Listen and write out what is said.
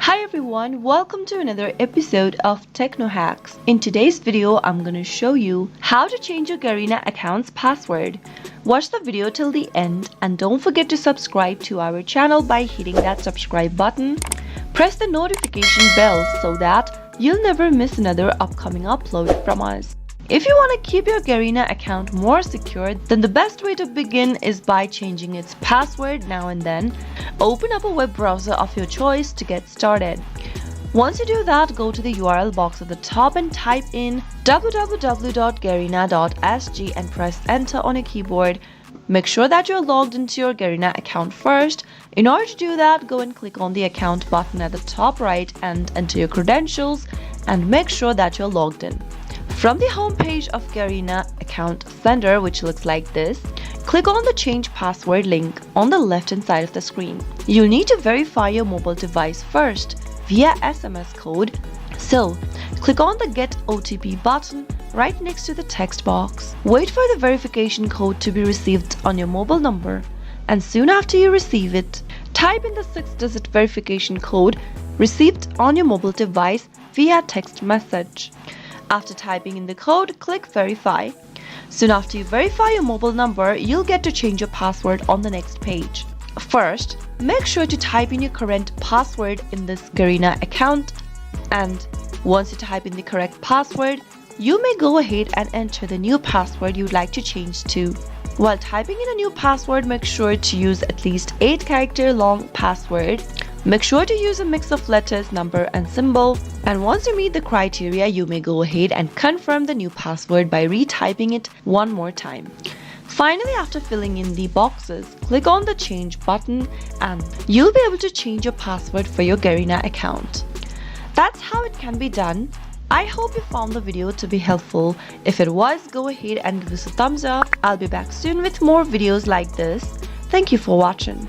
Hi everyone, welcome to another episode of Techno Hacks. In today's video, I'm gonna show you how to change your Garena account's password. Watch the video till the end and don't forget to subscribe to our channel by hitting that subscribe button. Press the notification bell so that you'll never miss another upcoming upload from us. If you want to keep your Garena account more secure, then the best way to begin is by changing its password now and then. Open up a web browser of your choice to get started. Once you do that, go to the URL box at the top and type in www.garena.sg and press enter on your keyboard. Make sure that you're logged into your Garena account first. In order to do that, go and click on the account button at the top right and enter your credentials and make sure that you're logged in. From the home page of Garena Account Center, which looks like this, click on the Change Password link on the left-hand side of the screen. You'll need to verify your mobile device first via SMS code. So, click on the Get OTP button right next to the text box. Wait for the verification code to be received on your mobile number, and soon after you receive it, type in the 6-digit verification code received on your mobile device via text message. After typing in the code, click Verify. Soon after you verify your mobile number, you'll get to change your password on the next page. First, make sure to type in your current password in this Garena account, and once you type in the correct password, you may go ahead and enter the new password you'd like to change to. While typing in a new password, make sure to use at least 8-character long password. Make sure to use a mix of letters, number, and symbol. And once you meet the criteria, you may go ahead and confirm the new password by retyping it one more time. Finally, after filling in the boxes, click on the Change button and you'll be able to change your password for your Garena account. That's how it can be done. I hope you found the video to be helpful. If it was, go ahead and give us a thumbs up. I'll be back soon with more videos like this. Thank you for watching.